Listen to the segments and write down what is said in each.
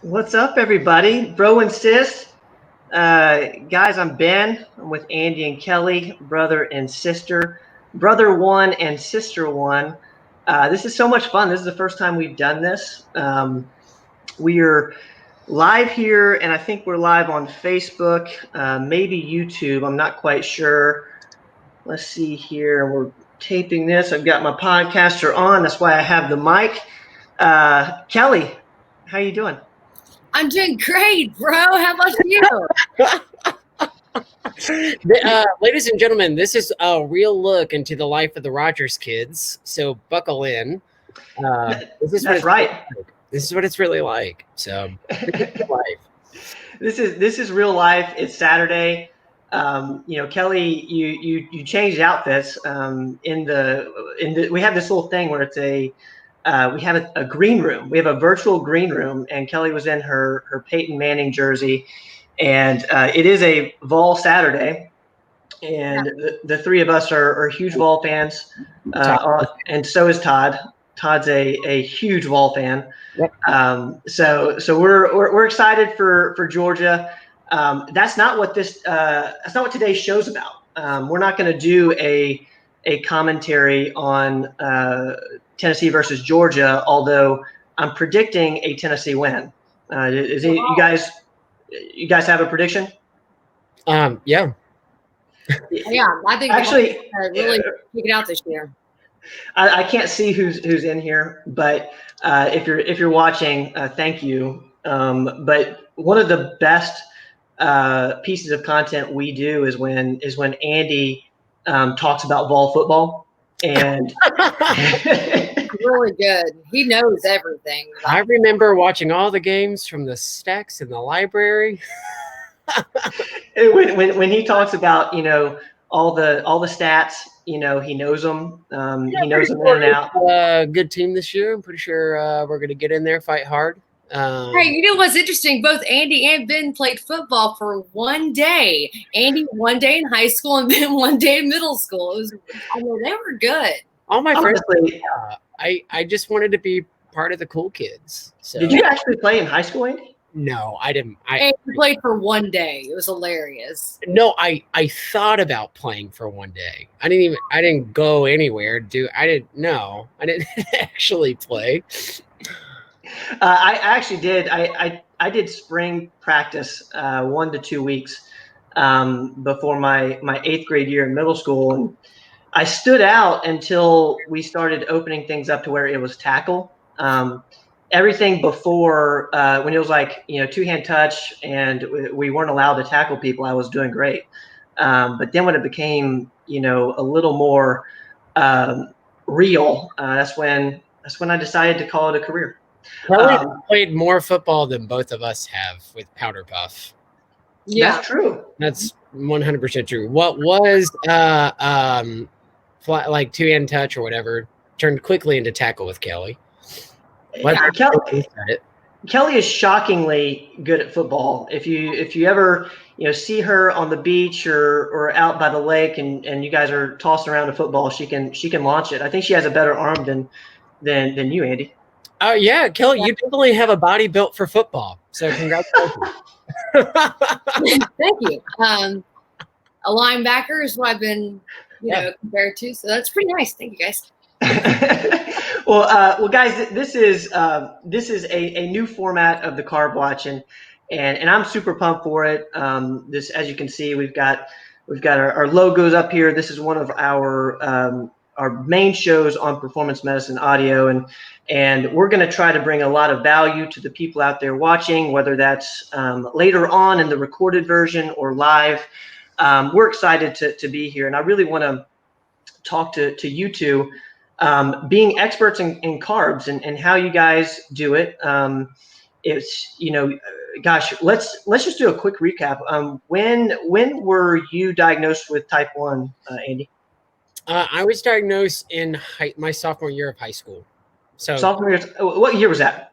What's up, everybody? Bro and sis. Guys, I'm Ben. I'm with Andy and Kelly, brother and sister. Brother one and sister one. This is so much fun. This is the first time we've done this. We are live here, and I think we're live on Facebook, maybe YouTube. I'm not quite sure. Let's see here. We're taping this. I've got my podcaster on. That's why I have the mic. Kelly, how you doing? I'm doing great, bro. How about you? Ladies and gentlemen, this is a real look into the life of the Rogers kids. So buckle in. That's right. This is what it's really like. So this is real life. It's Saturday. Kelly, you changed outfits. We have this little thing where it's we have a green room. We have a virtual green room, and Kelly was in her Peyton Manning jersey, and it is a Vol Saturday, and the three of us are huge Vol fans, and so is Todd. Todd's a huge Vol fan. Yep. So we're excited for Georgia. That's not what today's show's about. We're not going to do a commentary on Tennessee versus Georgia, although I'm predicting a Tennessee win. You guys have a prediction? Yeah. Yeah, I think actually really kick it out this year. I can't see who's in here, but if you're watching, thank you. But one of the best pieces of content we do is when Andy talks about Vol football, and really good. He knows everything. I remember watching all the games from the stacks in the library. when he talks about all the stats, he knows them. He knows them in and out. Good team this year. I'm pretty sure we're going to get in there, fight hard. Hey, you know what's interesting? Both Andy and Ben played football for one day. Andy one day in high school, and Ben one day in middle school. They were good. All my friends. I just wanted to be part of the cool kids. So. Did you actually play in high school, Andy? No, I didn't. I played for one day. It was hilarious. No, I thought about playing for one day. I didn't go anywhere. I didn't actually play. I actually did. I did spring practice 1 to 2 weeks before my 8th grade year in middle school, and I stood out until we started opening things up to where it was tackle. Everything before when it was like 2-hand touch and we weren't allowed to tackle people, I was doing great. But then when it became a little more real, that's when I decided to call it a career. Kelly played more football than both of us have with Powder Puff. Yeah, that's true. That's 100% true. What was like 2-hand touch or whatever turned quickly into tackle with Kelly. Kelly is shockingly good at football. If you ever see her on the beach or out by the lake and you guys are tossing around a football, she can launch it. I think she has a better arm than you, Andy. Oh yeah, Kelly, you definitely have a body built for football. So congratulations. Thank you. A linebacker is what I've been compared to, so that's pretty nice. Thank you, guys. Well, guys, this is a new format of the Carb Watch, and I'm super pumped for it. This, as you can see, we've got our logos up here. This is one of our main shows on performance medicine audio, and we're going to try to bring a lot of value to the people out there watching, whether that's later on in the recorded version or live. We're excited to be here, and I really want to talk to you two, being experts in carbs and how you guys do it. It's gosh, let's just do a quick recap. When were you diagnosed with type 1, Andy? I was diagnosed in my sophomore year of high school. So sophomore year. What year was that?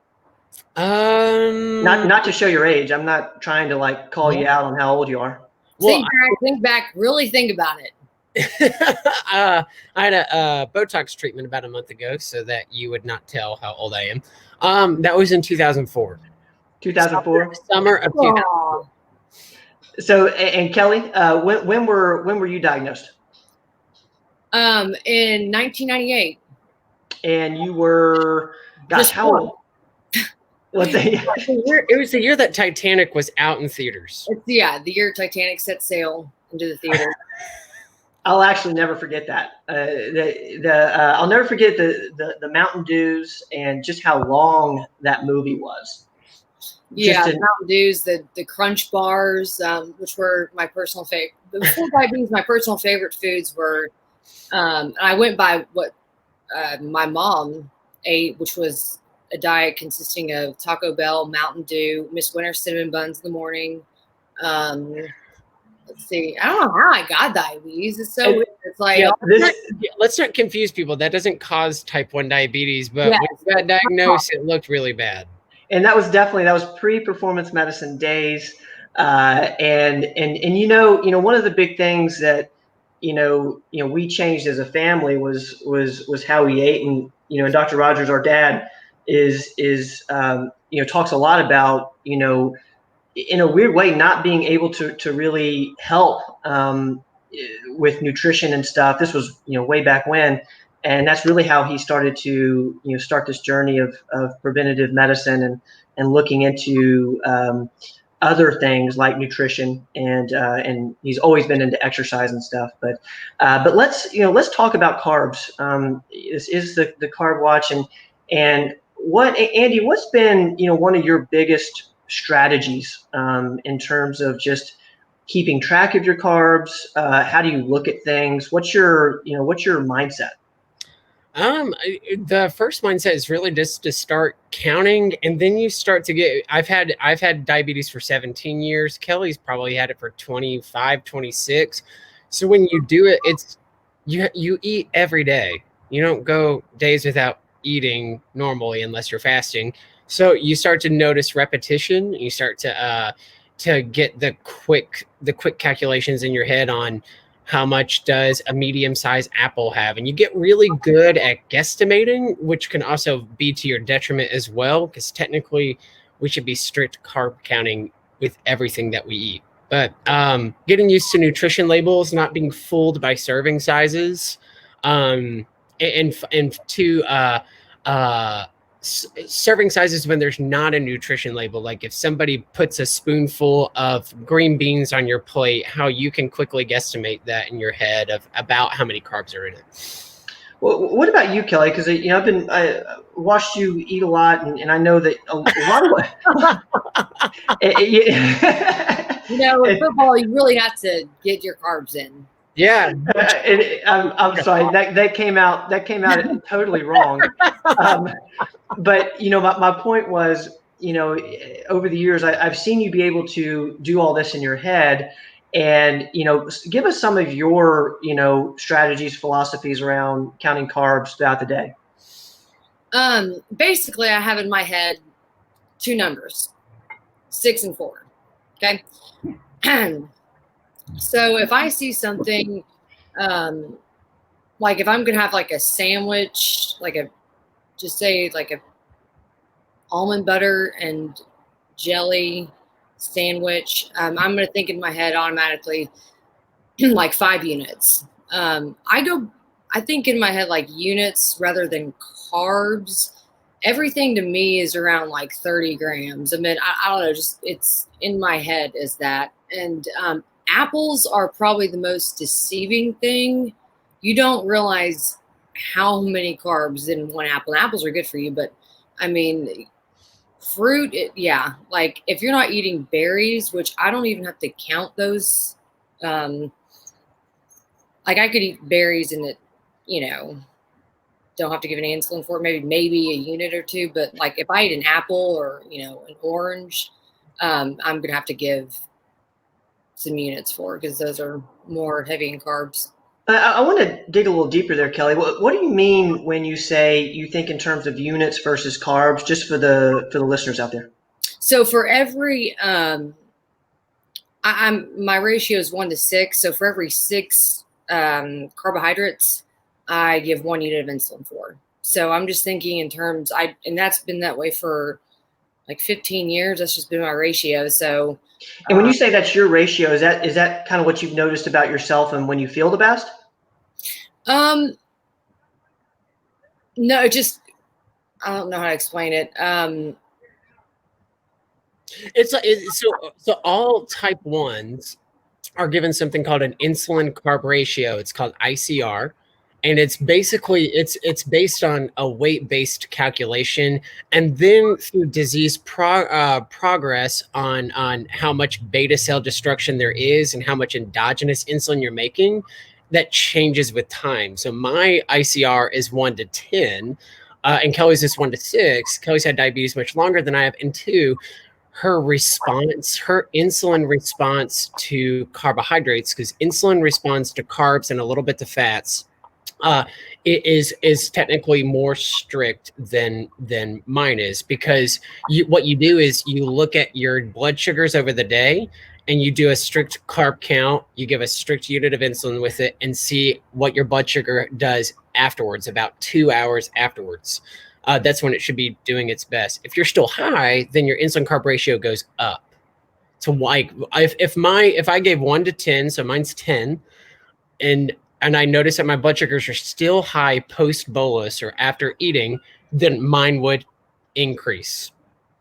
Not to show your age. I'm not trying to call you out on how old you are. Well, think back. Really think about it. I had a Botox treatment about a month ago so that you would not tell how old I am. That was in 2004. 2004. Summer of 2000. Aw. So, and Kelly, when were you diagnosed? In 1998. And you were, gosh, Just how born. old? Let's say, It was the year that Titanic was out in theaters. It's, the year Titanic set sail into the theater. I'll actually never forget that. I'll never forget the Mountain Dews and just how long that movie was. Yeah, the Mountain Dews, the Crunch bars, which were my personal favorite. Before diabetes, my personal favorite foods were, and I went by what my mom ate, which was a diet consisting of Taco Bell, Mountain Dew, Miss Winter cinnamon buns in the morning. Let's see. I don't know how I got diabetes. It's so weird. It's like let's not confuse people. That doesn't cause type 1 diabetes, but when you got diagnosed, it looked really bad. And that was pre-performance medicine days. And one of the big things that we changed as a family was how we ate. And and Dr. Rogers, our dad, is talks a lot about in a weird way not being able to really help with nutrition and stuff. This was way back when, and that's really how he started to start this journey of preventative medicine and looking into other things like nutrition, and he's always been into exercise and stuff. But let's talk about carbs. This is the carb watch, and Andy, what's been one of your biggest strategies in terms of just keeping track of your carbs? How do you look at things? What's your mindset? The first mindset is really just to start counting, and then you start to get, I've had diabetes for 17 years. Kelly's probably had it for 25, 26. So when you do it, it's, you eat every day. You don't go days without eating normally unless you're fasting. So you start to notice repetition. You start to get the quick calculations in your head on how much does a medium-sized apple have, and you get really good at guesstimating, which can also be to your detriment as well, because technically we should be strict carb counting with everything that we eat. But getting used to nutrition labels, not being fooled by serving sizes, and to serving sizes when there's not a nutrition label. Like if somebody puts a spoonful of green beans on your plate, how you can quickly guesstimate that in your head of about how many carbs are in it. Well, what about you, Kelly? Because I watched you eat a lot, and I know that a lot of in football, you really have to get your carbs in. Yeah, I'm sorry that came out totally wrong. But my point was, over the years I've seen you be able to do all this in your head, and give us some of your strategies, philosophies around counting carbs throughout the day. Basically, I have in my head two numbers, 6 and 4. Okay. So if I see something, like if I'm going to have like a sandwich, like a almond butter and jelly sandwich, I'm going to think in my head automatically like 5 units. I think in my head like units rather than carbs. Everything to me is around like 30 grams. I mean, I don't know, just it's in my head is that. And apples are probably the most deceiving thing. You don't realize how many carbs in one apple. And apples are good for you, but I mean, fruit, like if you're not eating berries, which I don't even have to count those. Like I could eat berries and it, don't have to give any insulin for it, maybe a unit or two. But like if I eat an apple or, an orange, I'm going to have to give some units for because those are more heavy in carbs. I want to dig a little deeper there, Kelly. What do you mean when you say you think in terms of units versus carbs, just for the listeners out there? So for every, my ratio is 1 to 6. So for every 6 carbohydrates, I give 1 unit of insulin for. So I'm just thinking in terms, and that's been that way for like 15 years. That's just been my ratio. So, And when you say that's your ratio, is that kind of what you've noticed about yourself and when you feel the best? No, just, I don't know how to explain it. So all type 1s are given something called an insulin carb ratio. It's called ICR. And it's basically it's based on a weight-based calculation, and then through disease progress on how much beta cell destruction there is and how much endogenous insulin you're making, that changes with time. So my ICR is 1 to 10, and Kelly's is 1 to 6. Kelly's had diabetes much longer than I have, and 2, her insulin response to carbohydrates, because insulin responds to carbs and a little bit to fats, it is technically more strict than mine is, because what you do is you look at your blood sugars over the day and you do a strict carb count, you give a strict unit of insulin with it, and see what your blood sugar does afterwards, about 2 hours afterwards. That's when it should be doing its best. If you're still high, then your insulin carb ratio goes up. So like if I gave 1 to 10, so mine's 10, and I notice that my blood sugars are still high post bolus or after eating, then mine would increase,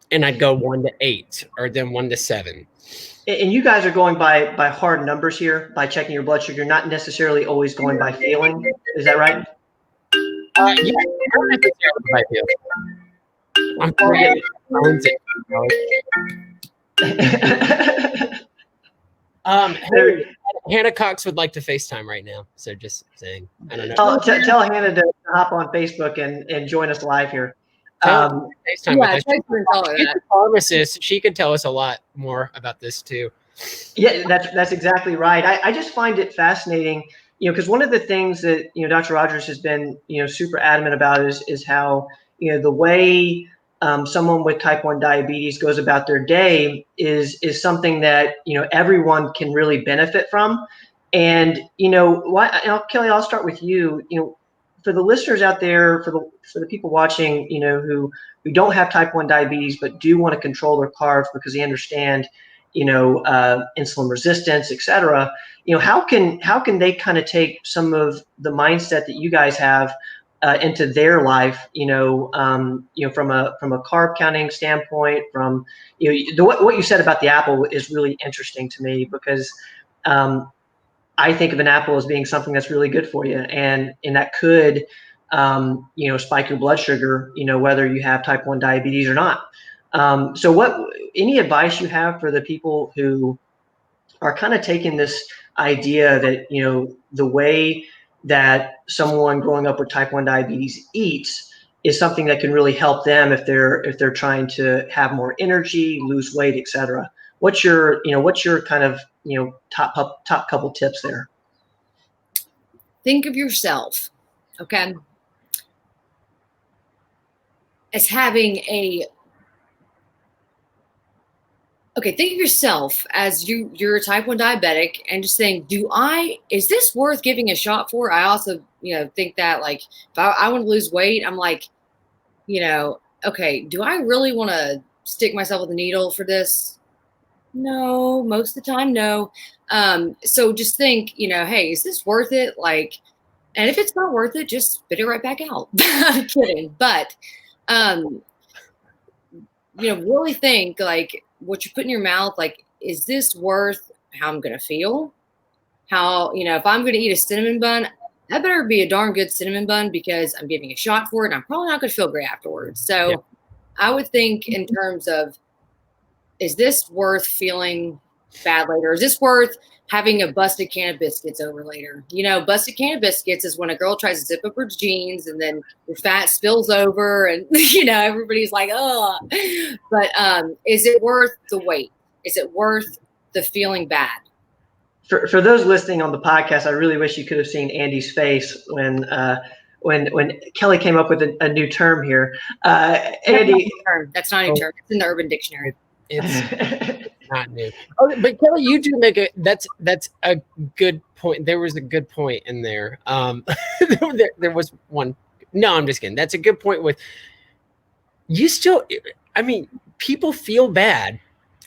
and I'd go 1 to 8 or then 1 to 7. And you guys are going by hard numbers here, by checking your blood sugar, not necessarily always going by feeling. Is that right? Yeah, I feel. I'm forgetting phones. Hannah Cox would like to FaceTime right now, so just saying. I don't know. Tell Hannah to hop on Facebook and join us live here. FaceTime with us. She's a pharmacist. She could tell us a lot more about this too. Yeah, that's exactly right. I just find it fascinating, because one of the things that Dr. Rogers has been super adamant about is how the way someone with type 1 diabetes goes about their day is something that everyone can really benefit from. And Kelly, I'll start with you. For the listeners out there, for the people watching, who don't have type 1 diabetes but do want to control their carbs because they understand insulin resistance, et cetera, how can they kind of take some of the mindset that you guys have into their life, from a carb counting standpoint, from what you said about the apple is really interesting to me, because I think of an apple as being something that's really good for you, and that could spike your blood sugar, whether you have type 1 diabetes or not. So any advice you have for the people who are kind of taking this idea that the way that someone growing up with type 1 diabetes eats is something that can really help them if they're trying to have more energy, lose weight, et cetera? What's your kind of top couple tips there? Think of yourself, okay, as having think of yourself as you're a type 1 diabetic, and just think, is this worth giving a shot for? I also, think that, like, if I want to lose weight, I'm like, okay, do I really want to stick myself with a needle for this? No, most of the time, no. So just think, hey, is this worth it? Like, and if it's not worth it, just spit it right back out. I'm kidding. But, really think, like, what you put in your mouth, like, is this worth how I'm going to feel? How, if I'm going to eat a cinnamon bun, that better be a darn good cinnamon bun, because I'm giving a shot for it and I'm probably not going to feel great afterwards. So yeah. I would think in terms of, is this worth feeling bad later? Is this worth having a busted can of biscuits over later? Busted can of biscuits is when a girl tries to zip up her jeans and then your fat spills over and, everybody's like, oh. But is it worth the wait? Is it worth the feeling bad? For those listening on the podcast, I really wish you could have seen Andy's face when Kelly came up with a new term here. Andy, that's not a term. It's in the Urban Dictionary. It's not new. Oh, but Kelly, you do make that's a good point. There was a good point in there. There was one. No, I'm just kidding. That's a good point. With you still, I mean, people feel bad.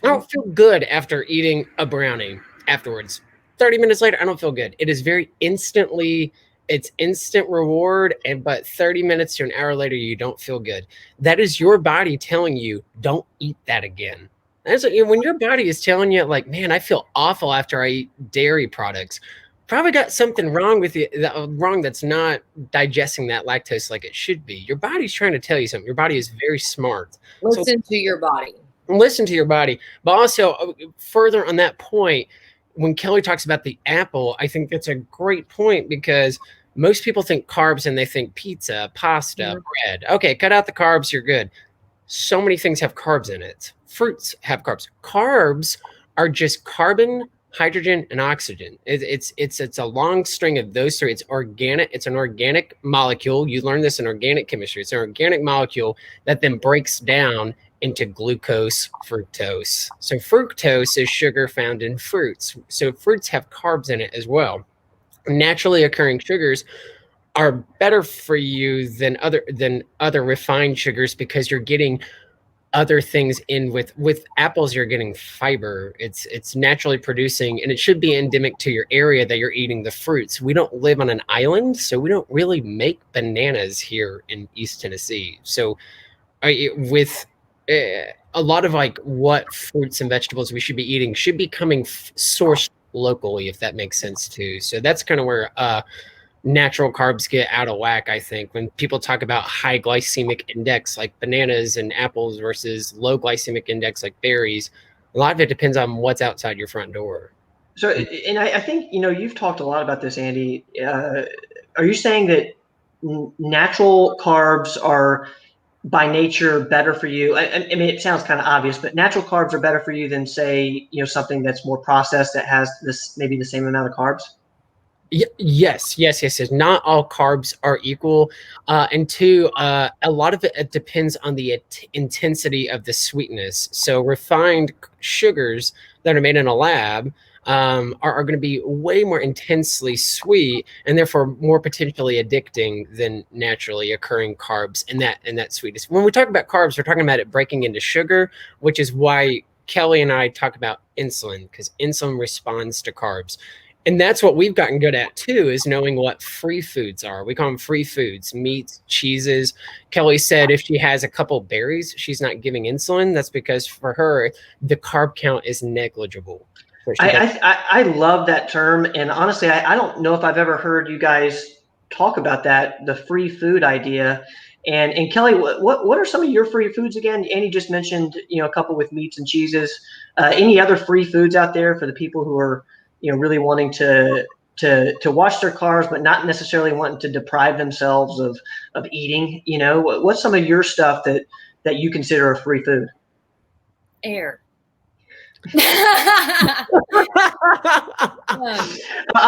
I don't feel good after eating a brownie afterwards. 30 minutes later, I don't feel good. It is very it's instant reward, but 30 minutes to an hour later, you don't feel good. That is your body telling you, don't eat that again. When your body is telling you, like, man, I feel awful after I eat dairy products, probably got something wrong with you, that's not digesting that lactose like it should be. Your body's trying to tell you something. Your body is very smart. Listen to your body. Listen to your body. But also, further on that point, when Kelly talks about the apple, I think that's a great point, because most people think carbs and they think pizza, pasta, bread. Okay, cut out the carbs, you're good. So many things have carbs in it. Fruits have carbs. Carbs are just carbon, hydrogen, and oxygen. It's a long string of those three. It's organic. It's an organic molecule. You learn this in organic chemistry. It's an organic molecule that then breaks down into glucose, fructose. So fructose is sugar found in fruits. So fruits have carbs in it as well. Naturally occurring sugars are better for you than other refined sugars, because you're getting other things in. With apples, you're getting fiber. It's naturally producing, and it should be endemic to your area that you're eating the fruits. We don't live on an island, so we don't really make bananas here in East Tennessee. So with a lot of like what fruits and vegetables we should be eating should be coming sourced locally, if that makes sense too. So that's kind of where natural carbs get out of whack, I think, when people talk about high glycemic index like bananas and apples versus low glycemic index like berries. A lot of it depends on what's outside your front door. So, and I think, you've talked a lot about this, Andy. Are you saying that natural carbs are by nature better for you? I mean, it sounds kind of obvious, but natural carbs are better for you than, say, something that's more processed that has maybe the same amount of carbs? Yes. Not all carbs are equal. And two, a lot of it depends on the intensity of the sweetness. So refined sugars that are made in a lab are going to be way more intensely sweet, and therefore more potentially addicting than naturally occurring carbs and that sweetness. When we talk about carbs, we're talking about it breaking into sugar, which is why Kelly and I talk about insulin, because insulin responds to carbs. And that's what we've gotten good at too, is knowing what free foods are. We call them free foods: meats, cheeses. Kelly said if she has a couple berries, she's not giving insulin. That's because for her, the carb count is negligible. I love that term. And honestly, I don't know if I've ever heard you guys talk about that, the free food idea. And Kelly, what are some of your free foods again? Andy just mentioned, a couple with meats and cheeses. Any other free foods out there for the people who are, really wanting to watch their carbs, but not necessarily wanting to deprive themselves of eating? What's some of your stuff that you consider a free food? Air. I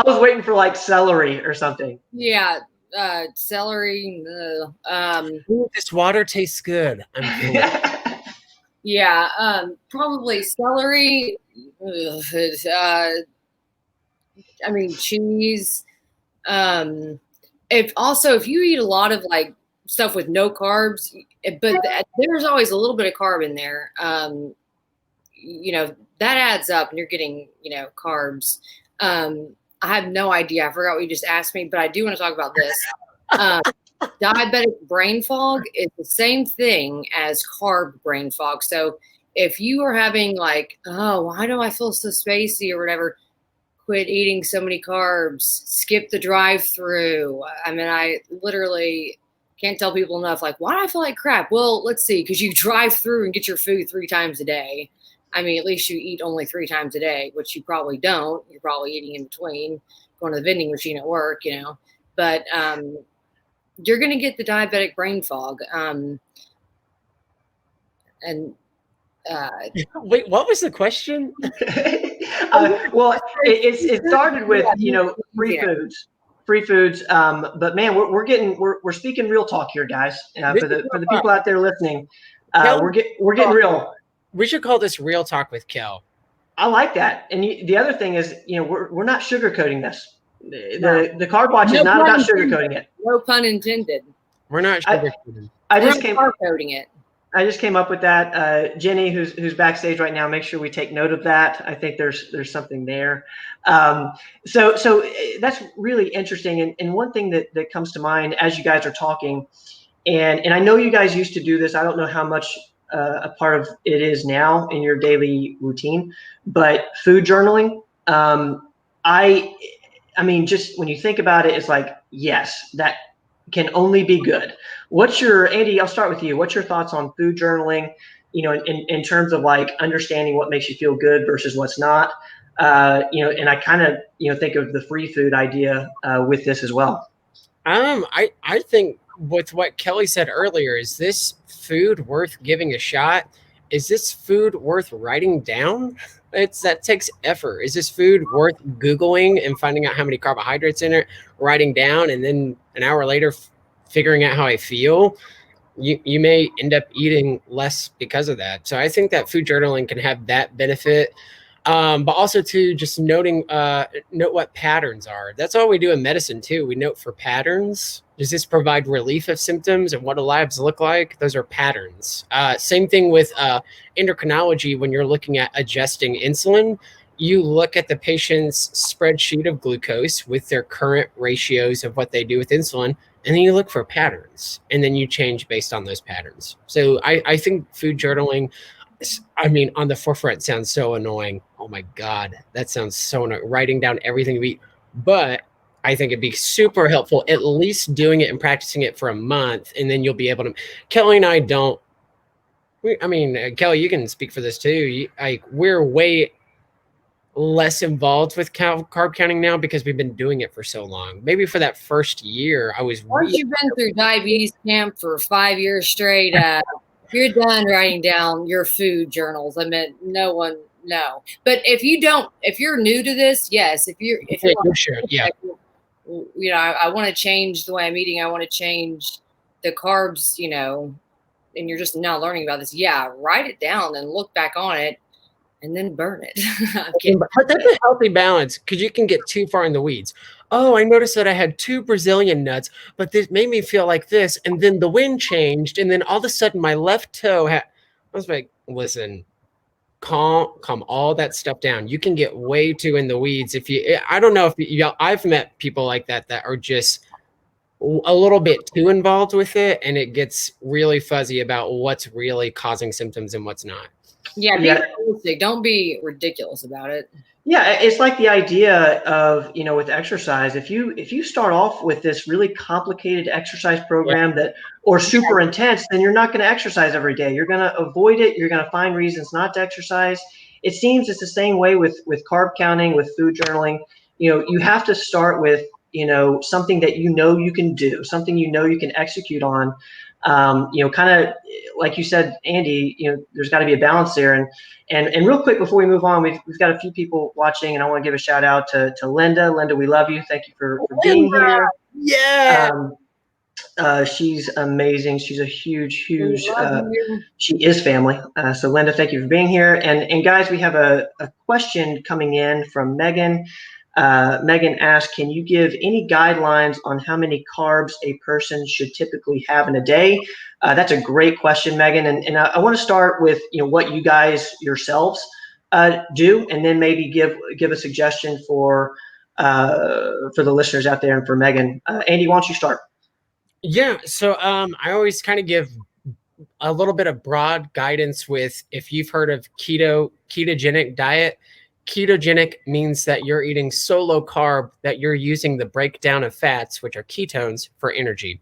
was waiting for like celery or something. Yeah, celery. This water tastes good. Yeah, probably celery. I mean, cheese. If you eat a lot of like stuff with no carbs, but there's always a little bit of carb in there. That adds up, and you're getting, carbs. I have no idea. I forgot what you just asked me, but I do want to talk about this. Diabetic brain fog is the same thing as carb brain fog. So if you are having like, oh, why do I feel so spacey or whatever, quit eating so many carbs, skip the drive-through. I mean, I literally can't tell people enough, like, why do I feel like crap? Well, let's see, because you drive through and get your food 3 times a day. I mean, at least you eat only 3 times a day, which you probably don't. You're probably eating in between, going to the vending machine at work, But you're going to get the diabetic brain fog. Wait, what was the question? Well, it started with free foods. But man, we're speaking real talk here, guys. For the people out there listening, we're getting real. We should call this Real Talk with Kel. I like that. And the other thing is, we're not sugarcoating this. The Carb Watch is not about sugarcoating it. No pun intended. We're not sugarcoating. I just came sugarcoating it. I just came up with that. Jenny, who's backstage right now, make sure we take note of that. I think there's something there. So that's really interesting. And one thing that comes to mind as you guys are talking, and I know you guys used to do this. I don't know how much a part of it is now in your daily routine, but food journaling. I mean, just when you think about it, it's like, yes, that can only be good. What's your, Andy, I'll start with you. What's your thoughts on food journaling, in terms of like understanding what makes you feel good versus what's not? And I kind of, think of the free food idea with this as well. I think with what Kelly said earlier, is this food worth giving a shot? Is this food worth writing down? That takes effort. Is this food worth Googling and finding out how many carbohydrates in it, writing down, and then an hour later figuring out how I feel? You may end up eating less because of that. So I think that food journaling can have that benefit. But also to just note what patterns are. That's all we do in medicine too. We note for patterns. Does this provide relief of symptoms and what do labs look like? Those are patterns. Same thing with endocrinology. When you're looking at adjusting insulin, you look at the patient's spreadsheet of glucose with their current ratios of what they do with insulin, and then you look for patterns, and then you change based on those patterns. So I think food journaling, I mean, on the forefront sounds so annoying. Oh my God, that sounds so annoying. Writing down everything we eat. But I think it'd be super helpful, at least doing it and practicing it for a month, and then you'll be able to. Kelly and I don't. Kelly, you can speak for this too. We're way less involved with carb counting now because we've been doing it for so long. Maybe for that first year, I was. Once you've been through diabetes camp for 5 years straight, you're done writing down your food journals. I mean, no. But if you're new to this, yes. If you're sure, yeah. I want to change the way I'm eating. I want to change the carbs, and you're just now learning about this. Yeah, write it down and look back on it and then burn it. But that's a healthy balance, because you can get too far in the weeds. Oh, I noticed that I had 2 Brazilian nuts, but this made me feel like this. And then the wind changed. And then all of a sudden my left toe I was like, listen, calm all that stuff down. You can get way too in the weeds. I don't know if I've met people like that are just a little bit too involved with it, and it gets really fuzzy about what's really causing symptoms and what's not. Yeah, be realistic. Don't be ridiculous about it. Yeah, it's like the idea of, with exercise, if you start off with this really complicated exercise program or super intense, then you're not going to exercise every day. You're going to avoid it. You're going to find reasons not to exercise. It seems it's the same way with carb counting, with food journaling. You have to start with, something that you can do, something you can execute on. Kind of like you said, Andy, there's got to be a balance there. And real quick before we move on, we've got a few people watching, and I want to give a shout out to Linda. Linda, we love you. Thank you for being here. Yeah. She's amazing. She's a huge, she is family. So Linda, thank you for being here. And guys, we have a question coming in from Megan. Megan asked, can you give any guidelines on how many carbs a person should typically have in a day? That's a great question, Megan. And I want to start with, what you guys yourselves do, and then maybe give a suggestion for the listeners out there and for Megan. Andy, why don't you start? Yeah. So I always kind of give a little bit of broad guidance with, if you've heard of ketogenic diet. Ketogenic means that you're eating so low carb that you're using the breakdown of fats, which are ketones, for energy.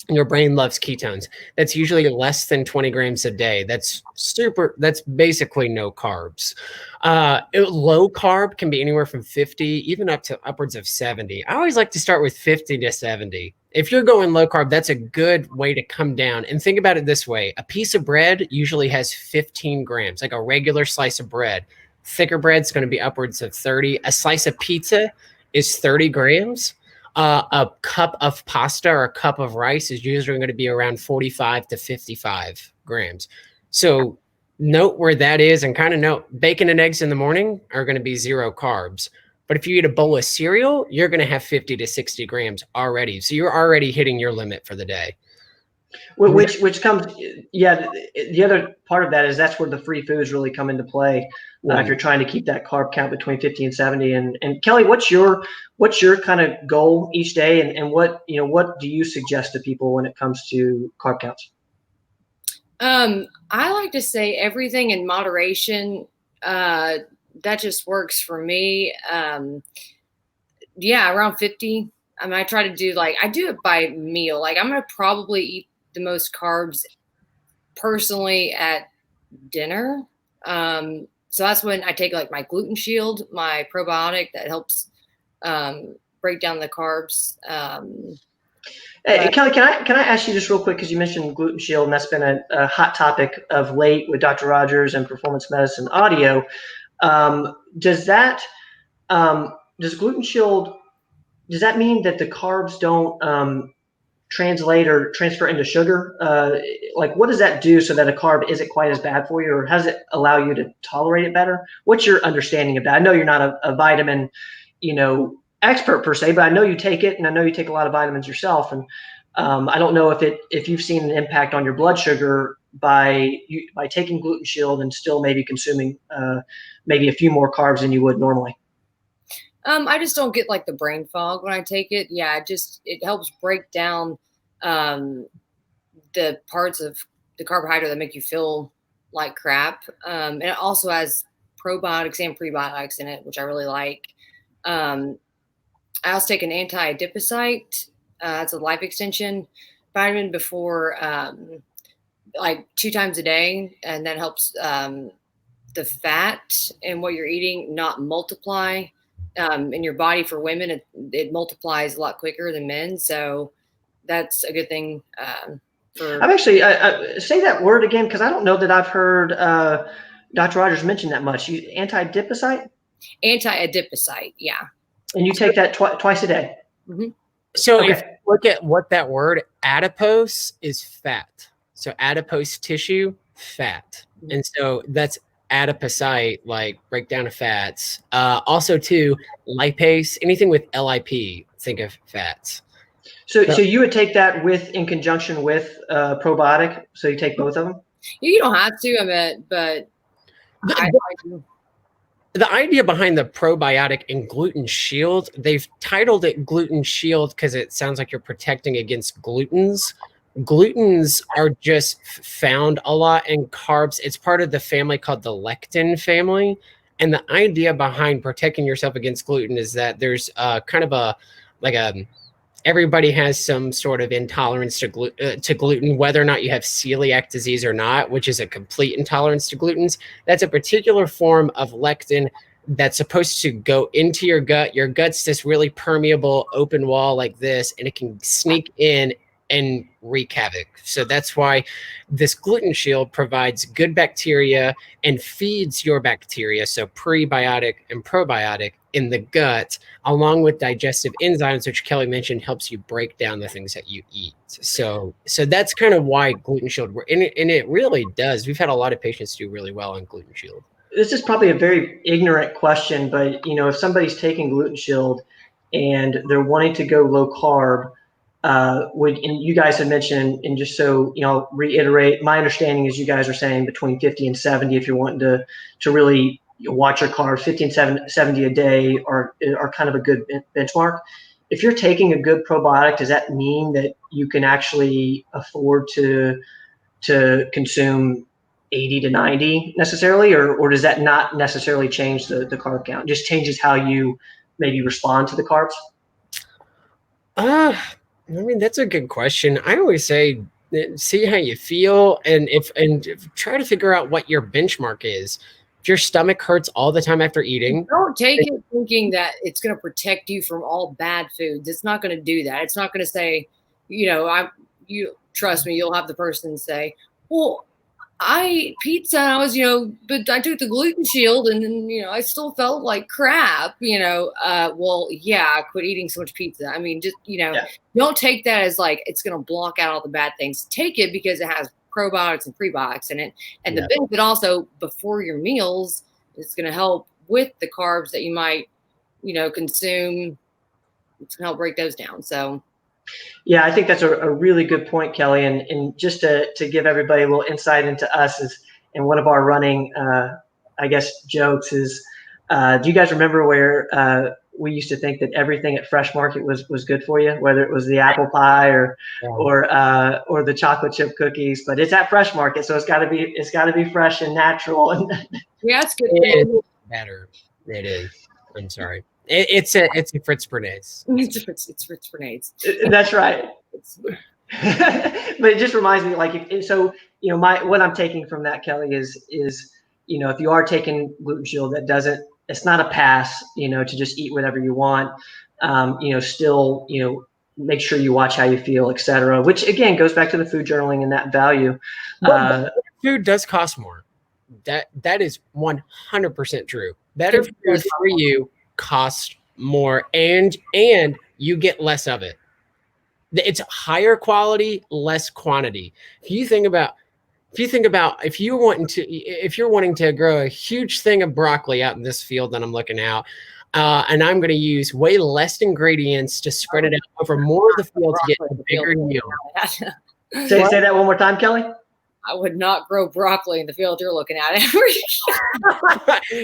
Your brain loves ketones. That's usually less than 20 grams a day. That's basically no carbs. Low carb can be anywhere from 50, even up to upwards of 70. I always like to start with 50 to 70. If you're going low carb, that's a good way to come down. And think about it this way. A piece of bread usually has 15 grams, like a regular slice of bread. Thicker bread's going to be upwards of 30. A slice of pizza is 30 grams. A cup of pasta or a cup of rice is usually going to be around 45 to 55 grams. So note where that is, and kind of note bacon and eggs in the morning are going to be 0 carbs. But if you eat a bowl of cereal, you're going to have 50 to 60 grams already. So you're already hitting your limit for the day. Which comes, yeah. The other part of that is that's where the free foods really come into play. If you're trying to keep that carb count between 50 and 70. And Kelly, what's your kind of goal each day, and what do you suggest to people when it comes to carb counts? I like to say everything in moderation. That just works for me. Yeah, around 50. I mean, I try to do I do it by meal. Like I'm going to probably eat the most carbs personally at dinner. So that's when I take like my gluten shield, my probiotic that helps break down the carbs. Hey, Kelly, can I ask you just real quick, because you mentioned gluten shield, and that's been a hot topic of late with Dr. Rogers and Performance Medicine Audio. Does that does gluten shield, does that mean that the carbs don't translate or transfer into sugar? Like, what does that do so that a carb isn't quite as bad for you, or how does it allow you to tolerate it better? What's your understanding of that? I know you're not a vitamin, expert per se, but I know you take it, and I know you take a lot of vitamins yourself. And I don't know if you've seen an impact on your blood sugar by taking gluten shield and still maybe consuming maybe a few more carbs than you would normally. I just don't get like the brain fog when I take it. Yeah, it helps break down the parts of the carbohydrate that make you feel like crap. And it also has probiotics and prebiotics in it, which I really like. I also take an AntiAdipocyte. It's a life extension vitamin before like 2 times a day, and that helps the fat in what you're eating not multiply in your body. For women, it multiplies a lot quicker than men, so that's a good thing. I'm actually say that word again, because I don't know that I've heard Dr. Rogers mention that much. Anti-adipocyte? AntiAdipocyte, yeah. And you take that twice a day? Mm-hmm. So Okay. if you look at what that word, adipose is fat. So adipose tissue, fat. Mm-hmm. And so that's adipocyte, like breakdown of fats. Also too, lipase, anything with LIP, think of fats. So you would take that in conjunction with probiotic? So you take both of them? You don't have to, I mean, but I do. The idea behind the probiotic and gluten shield, they've titled it gluten shield because it sounds like you're protecting against glutens. Glutens are just found a lot in carbs. It's part of the family called the lectin family. And the idea behind protecting yourself against gluten is that there's kind of everybody has some sort of intolerance to gluten, whether or not you have celiac disease or not, which is a complete intolerance to glutens. That's a particular form of lectin that's supposed to go into your gut. Your gut's this really permeable open wall like this, and it can sneak in and wreak havoc. So that's why this gluten shield provides good bacteria and feeds your bacteria, so prebiotic and probiotic, in the gut, along with digestive enzymes, which Kelly mentioned helps you break down the things that you eat. So that's kind of why gluten shield, and it really does. We've had a lot of patients do really well on gluten shield. This is probably a very ignorant question, but if somebody's taking gluten shield and they're wanting to go low carb, and you guys had mentioned, and just so I'll reiterate, my understanding is you guys are saying between 50 and 70 if you're wanting to really watch your carbs. 50 and 70 a day are kind of a good benchmark. If you're taking a good probiotic, does that mean that you can actually afford to consume 80 to 90 necessarily, or does that not necessarily change the carb count? It just changes how you maybe respond to the carbs? I mean, that's a good question. I always say, see how you feel, and try to figure out what your benchmark is. If your stomach hurts all the time after eating, don't take it thinking that it's going to protect you from all bad foods. It's not going to do that. It's not going to say, you trust me, you'll have the person say, well, I ate pizza and I was, but I took the gluten shield and then, I still felt like crap, well, yeah, quit eating so much pizza. I mean, just, Don't take that as like, it's going to block out all the bad things. Take it because it has probiotics and prebiotics in it. And the benefit also before your meals, it's going to help with the carbs that you might, consume. It's going to help break those down. So. Yeah, I think that's a really good point, Kelly. And just to give everybody a little insight into us and one of our running, I guess, jokes is, do you guys remember where we used to think that everything at Fresh Market was good for you, whether it was the apple pie or the chocolate chip cookies? But it's at Fresh Market, so it's got to be fresh and natural. And Yeah, it's good. It's better. It is. I'm sorry. It's a Fritz Bernays. It's Fritz Bernays. That's right. But it just reminds me, like, so what I'm taking from that, Kelly, is if you are taking Gluten Shield, it's not a pass, to just eat whatever you want. Still, make sure you watch how you feel, etc. Which again goes back to the food journaling and that value. But food does cost more. That is 100% true. Better food for you costs more, and you get less of it. It's higher quality, less quantity. If you're wanting to grow a huge thing of broccoli out in this field that I'm looking out, and I'm going to use way less ingredients to spread it out over more of the field to get a bigger yield. Say that one more time, Kelly. I would not grow broccoli in the field you're looking at.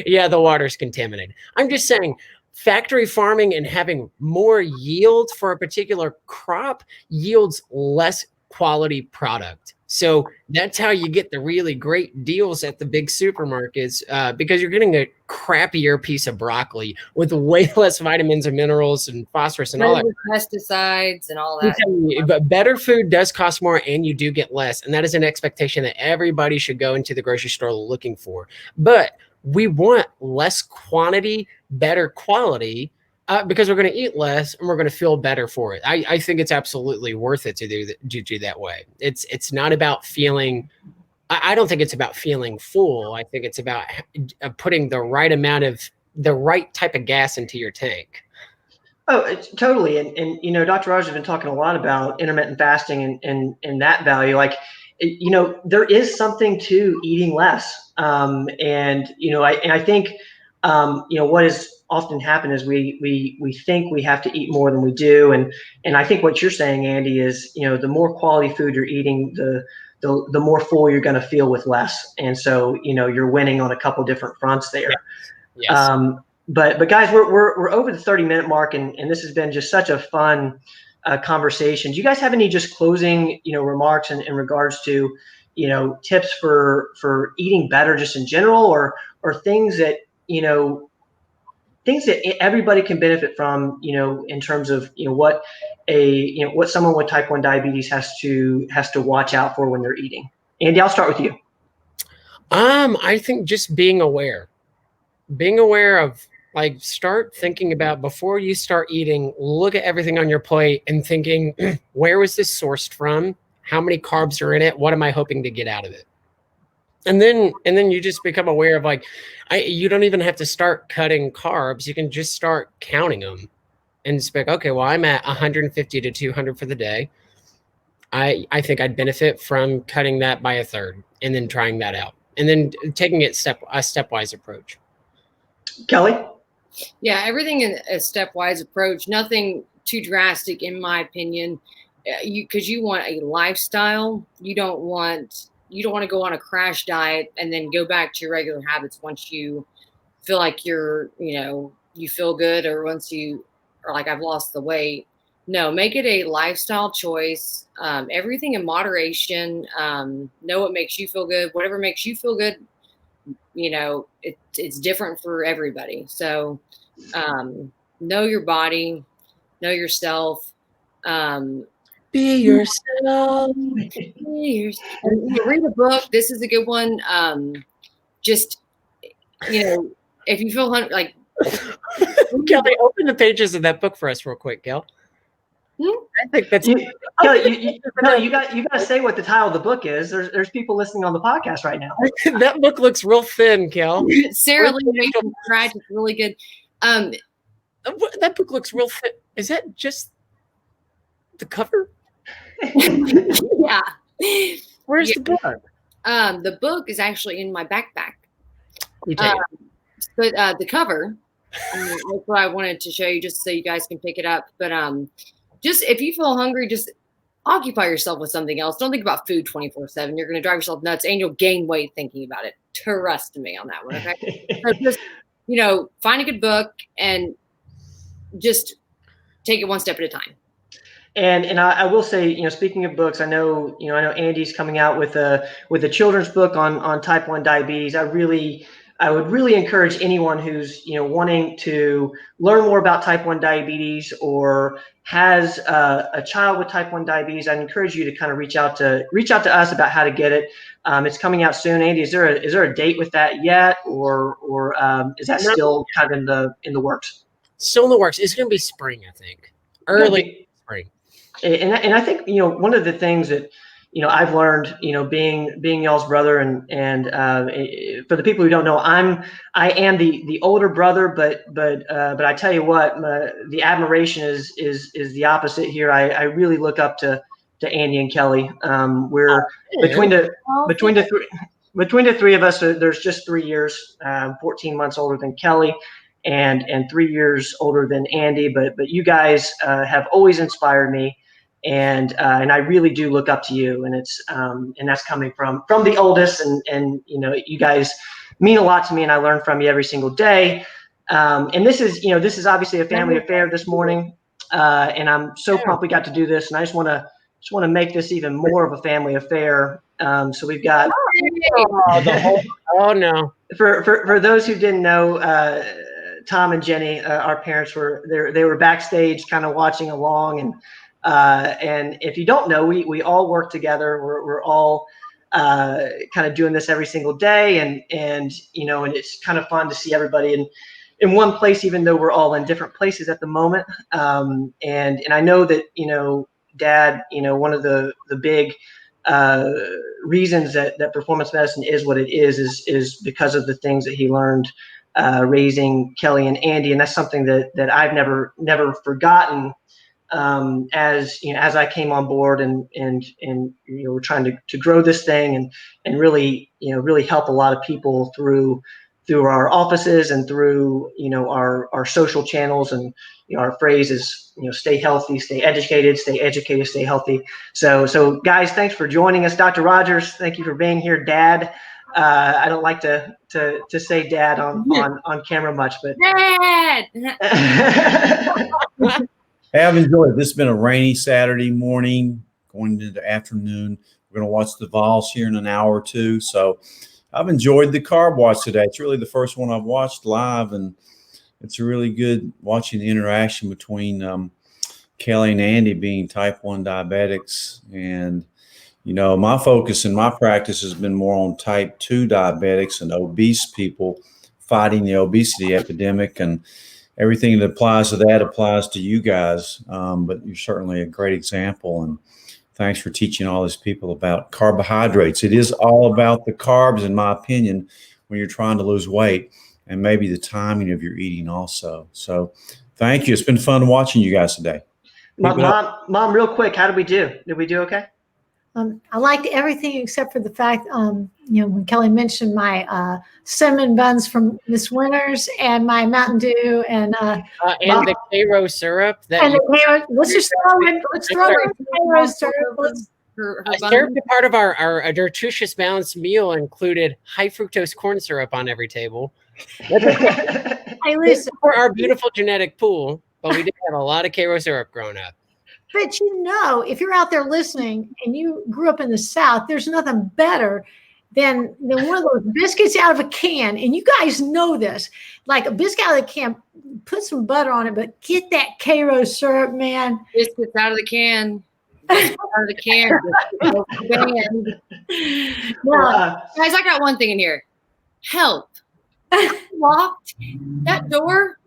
Yeah, the water's contaminated. I'm just saying, factory farming and having more yield for a particular crop yields less quality product. So that's how you get the really great deals at the big supermarkets, because you're getting a crappier piece of broccoli with way less vitamins and minerals and phosphorus and all that. Pesticides and all that. But better food does cost more, and you do get less. And that is an expectation that everybody should go into the grocery store looking for. But we want less quantity, better quality, because we're going to eat less and we're going to feel better for it. I think it's absolutely worth it to do that way. It's not about feeling. I don't think it's about feeling full. I think it's about putting the right type of gas into your tank. Oh, totally. And Dr. Raj has been talking a lot about intermittent fasting and that value. Like, there is something to eating less. I think, what has often happened is we think we have to eat more than we do. And I think what you're saying, Andy, is, the more quality food you're eating, the more full you're going to feel with less. And so, you're winning on a couple different fronts there. Yes. But guys, we're over the 30-minute mark, and this has been just such a fun conversation. Do you guys have any just closing, remarks in regards to, tips for eating better just in general, or things that, everybody can benefit from, in terms of, what someone with type 1 diabetes has to watch out for when they're eating? Andy, I'll start with you. I think just being aware of, like, start thinking about, before you start eating, look at everything on your plate and thinking, where was this sourced from? How many carbs are in it? What am I hoping to get out of it? And then you just become aware of, like, you don't even have to start cutting carbs. You can just start counting them and just be like, okay, well, I'm at 150 to 200 for the day. I think I'd benefit from cutting that by a third and then trying that out and then taking it a stepwise approach. Kelly? Yeah, everything in a stepwise approach, nothing too drastic, in my opinion, because you want a lifestyle. You don't want to go on a crash diet and then go back to your regular habits once you feel like you feel good, or once you are like, I've lost the weight. No, make it a lifestyle choice. Everything in moderation. Know what makes you feel good. Whatever makes you feel good, it's different for everybody. So know your body, know yourself. Be yourself. Read a book. This is a good one. Just, if you feel like Kelly, open the pages of that book for us real quick, Kel. I think that's Kelly. You got to say what the title of the book is. There's people listening on the podcast right now. That book looks real thin, Kel. Sarah Lee Mason Pratt is really good. That book looks real thin. Is that just the cover? Yeah. Where's the book? The book is actually in my backpack. But the cover, that's what I wanted to show you, just so you guys can pick it up. But just if you feel hungry, just occupy yourself with something else. Don't think about food 24/7. You're going to drive yourself nuts and you'll gain weight thinking about it. Trust me on that one. Okay. So just, find a good book and just take it one step at a time. And I will say, speaking of books, I know Andy's coming out with a children's book on type 1 diabetes. I would really encourage anyone who's wanting to learn more about type 1 diabetes or has a child with type 1 diabetes. I'd encourage you to kind of reach out to us about how to get it. It's coming out soon. Andy, is there a date with that yet, or is that still kind of in the works? Still in the works. It's going to be spring, I think, early spring. And I think one of the things that I've learned being y'all's brother and for the people who don't know, I am the older brother, but I tell you what, the admiration is the opposite here. I really look up to Andy and Kelly. We're between the three of us, there's just 3 years, 14 months older than Kelly and 3 years older than Andy, but you guys have always inspired me. And I really do look up to you, and it's and that's coming from the oldest, and you guys mean a lot to me, and I learn from you every single day. And this is obviously a family affair this morning, and I'm so pumped we got to do this, and I just want to make this even more of a family affair. So we've got oh no, for those who didn't know, Tom and Jenny, our parents they were backstage kind of watching along, and if you don't know, we all work together. We're all kind of doing this every single day, and it's kind of fun to see everybody in one place, even though we're all in different places at the moment. And I know that Dad, one of the big reasons that performance medicine is what it is because of the things that he learned raising Kelly and Andy, and that's something that I've never forgotten. As I came on board and we're trying to grow this thing and really help a lot of people through our offices and through our social channels, and our phrase is stay healthy, stay educated, stay healthy. So guys, thanks for joining us. Dr. Rogers, thank you for being here. Dad, I don't like to say dad on camera much, but Dad. Hey, I've enjoyed it. This has been a rainy Saturday morning, going into the afternoon. We're going to watch the Vols here in an hour or two. So I've enjoyed the carb watch today. It's really the first one I've watched live, and it's really good watching the interaction between Kelly and Andy being type 1 diabetics. And, my focus in my practice has been more on type 2 diabetics and obese people, fighting the obesity epidemic, and everything that applies to that applies to you guys, but you're certainly a great example. And thanks for teaching all these people about carbohydrates. It is all about the carbs, in my opinion, when you're trying to lose weight, and maybe the timing of your eating also. So thank you. It's been fun watching you guys today. Mom, real quick, how did we do? Did we do okay? I liked everything except for the fact, when Kelly mentioned my cinnamon buns from Miss Winters and my Mountain Dew and the Cairo syrup. Let's throw in Cairo syrup. A certain part of our nutritious balanced meal included high fructose corn syrup on every table. Hey, listen, for our beautiful genetic pool, but we did have a lot of Cairo syrup growing up. But if you're out there listening and you grew up in the South, there's nothing better than one of those biscuits out of a can. And you guys know this, like a biscuit out of the can, put some butter on it, but get that Cairo syrup, man. Biscuits out of the can. Out of the can. Guys, I got one thing in here. Help. Locked that door.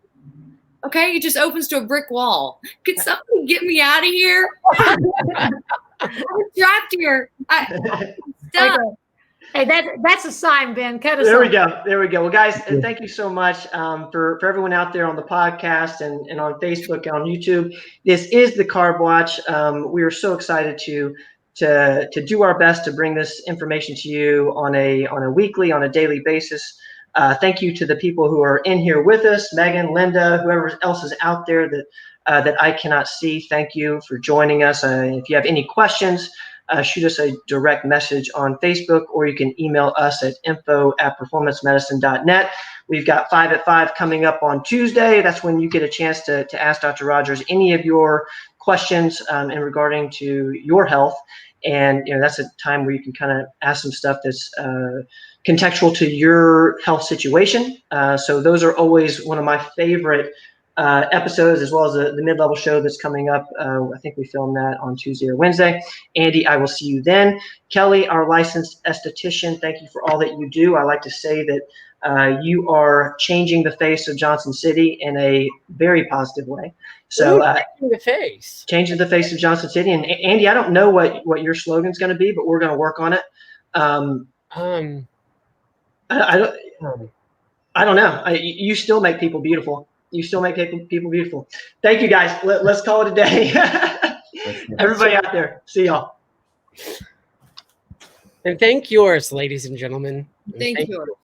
Okay, it just opens to a brick wall. Could somebody get me out of here? I'm trapped here. Stuck. Hey, that's a sign, Ben. Cut us There off. we go. Well, guys, thank you so much for everyone out there on the podcast and on Facebook and on YouTube. This is the Carb Watch. We are so excited to do our best to bring this information to you on a weekly, on a daily basis. Thank you to the people who are in here with us, Megan, Linda, whoever else is out there that I cannot see. Thank you for joining us. If you have any questions, shoot us a direct message on Facebook, or you can email us at info@performancemedicine.net. We've got 5 at 5 coming up on Tuesday. That's when you get a chance to ask Dr. Rogers any of your questions in regarding to your health. And that's a time where you can kind of ask some stuff that's contextual to your health situation. So those are always one of my favorite episodes, as well as the mid-level show that's coming up. I think we film that on Tuesday or Wednesday. Andy, I will see you then. Kelly, our licensed esthetician, thank you for all that you do. I like to say that you are changing the face of Johnson City in a very positive way. So changing the face. Changing the face of Johnson City. And Andy, I don't know what your slogan's going to be, but we're going to work on it. I don't know. You still make people beautiful. You still make people beautiful. Thank you, guys. Let's call it a day. Everybody out there. See y'all. And thank yours, ladies and gentlemen. Thank you.